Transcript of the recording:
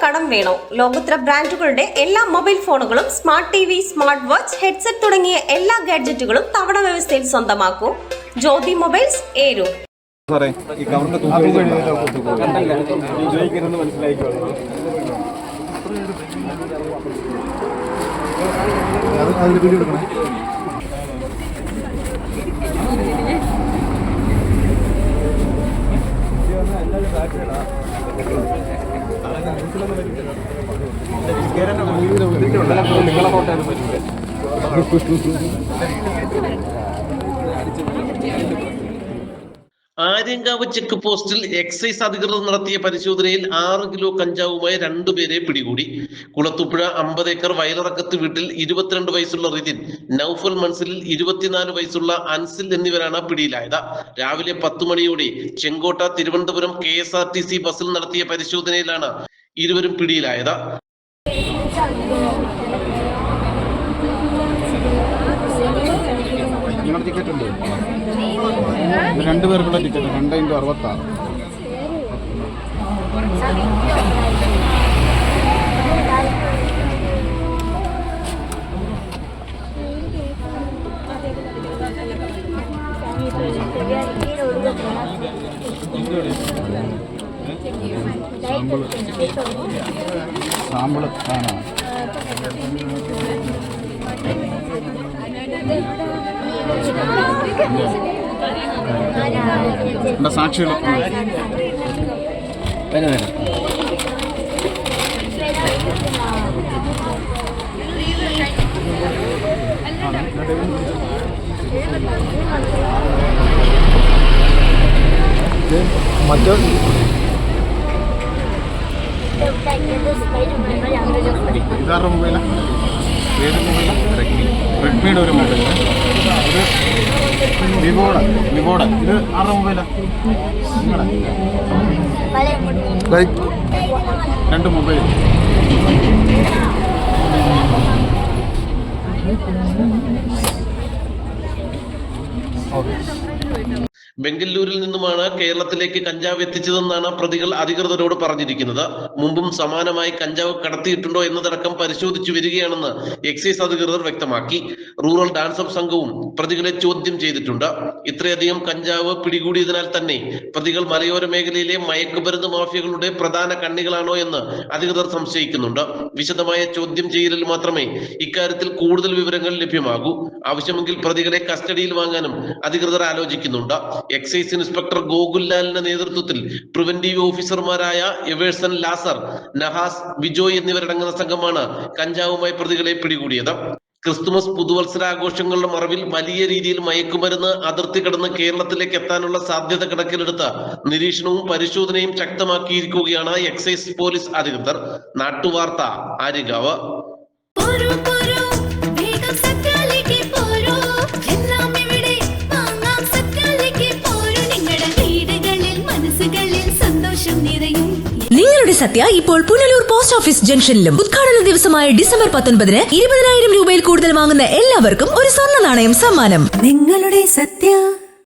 കടം വേണോ? ലോകോത്തര ബ്രാൻഡുകളുടെ എല്ലാ മൊബൈൽ ഫോണുകളും smart T V, smart watch, headset തുടങ്ങിയ എല്ലാ ഗാഡ്ജറ്റുകളും തവണ വ്യവസ്ഥയിൽ സ്വന്തമാക്കൂ. ജ്യോതി മൊബൈൽസ്, ഏരൂർ. ആര്യങ്കാവ് ചെക്ക് പോസ്റ്റിൽ എക്സൈസ് അധികൃതർ നടത്തിയ പരിശോധനയിൽ 6 കിലോ കഞ്ചാവുമായി 2 പേരെ പിടികൂടി. കുളത്തുപുഴ 50 ഏക്കർ വയലിറക്കത്ത് വീട്ടിൽ 22 വയസ്സുള്ള റിതിൻ, നൌഫൽ മൻസിലിൽ 24 വയസ്സുള്ള അൻസിൽ എന്നിവരാണ് പിടിയിലായത്. രാവിലെ 10 മണിയോടെ ചെങ്കോട്ട തിരുവനന്തപുരം KSRTC ബസ്സിൽ നടത്തിയ പരിശോധനയിലാണ് ഇരുവരും പിടിയിലായത്. ടിക്കറ്റ് ഉണ്ട്, 2 പേർക്കുള്ള ടിക്കറ്റ് 2x66. സാമ്പിള് കാണാം. സാക്ഷികൾ മറ്റോ ഇതാരുടെ മൊബൈലാ? ഏത് മൊബൈലാ? റെഡ്മിയുടെ ഒരു മൊബൈൽ, ഇത് വിവോയുടെ. ഇത് ആരുടെ മൊബൈലാ? നിങ്ങളുടെ 2 മൊബൈൽ. ബംഗളൂരിൽ നിന്നുമാണ് കേരളത്തിലേക്ക് കഞ്ചാവ് എത്തിച്ചതെന്നാണ് പ്രതികൾ അധികൃതരോട് പറഞ്ഞിരിക്കുന്നത്. മുമ്പും സമാനമായി കഞ്ചാവ് കടത്തിയിട്ടുണ്ടോ എന്നതടക്കം പരിശോധിച്ചു വരികയാണെന്ന് എക്സൈസ് അധികൃതർ വ്യക്തമാക്കി. റൂറൽ ഡാൻസ് ഓഫ് സംഘവും പ്രതികളെ ചോദ്യം ചെയ്തിട്ടുണ്ട്. ഇത്രയധികം കഞ്ചാവ് പിടികൂടിയതിനാൽ തന്നെ പ്രതികൾ മലയോര മേഖലയിലെ മയക്കുമരുന്ന് മാഫിയകളുടെ പ്രധാന കണ്ണികളാണോ എന്ന് അധികൃതർ സംശയിക്കുന്നുണ്ട്. വിശദമായ ചോദ്യം ചെയ്യലിൽ മാത്രമേ ഇക്കാര്യത്തിൽ കൂടുതൽ വിവരങ്ങൾ ലഭ്യമാകൂ. ആവശ്യമെങ്കിൽ പ്രതികളെ കസ്റ്റഡിയിൽ വാങ്ങാനും അധികൃതർ ആലോചിക്കുന്നുണ്ട്. എക്സൈസ് ഇൻസ്പെക്ടർ ഗോകുൽലാലിന്റെ നേതൃത്വത്തിൽ പ്രിവന്റീവ് ഓഫീസർമാരായ എവേഴ്സൺ, ലാസർ, നഹാസ്, വിജോയ് എന്നിവരടങ്ങുന്ന സംഘമാണ് കഞ്ചാവുമായി പ്രതികളെ പിടികൂടിയത്. ക്രിസ്തുമസ്, പുതുവത്സരാഘോഷങ്ങളുടെ മറവിൽ വലിയ രീതിയിൽ മയക്കുമരുന്ന് അതിർത്തി കടന്ന് കേരളത്തിലേക്ക് എത്താനുള്ള സാധ്യത കണക്കിലെടുത്ത് നിരീക്ഷണവും പരിശോധനയും ശക്തമാക്കിയിരിക്കുകയാണ് എക്സൈസ് പോലീസ് അധികൃതർ. നാട്ടുവാർത്ത, ആര്യങ്കാവ്. നിങ്ങളുടെ സത്യ ഇപ്പോൾ പുനലൂർ പോസ്റ്റ് ഓഫീസ് ജംഗ്ഷനിലും. ഉദ്ഘാടന ദിവസമായ ഡിസംബർ 19-ന് 20,000 രൂപയിൽ കൂടുതൽ വാങ്ങുന്ന എല്ലാവർക്കും ഒരു സ്വർണ്ണ നാണയം സമ്മാനം. നിങ്ങളുടെ സത്യ.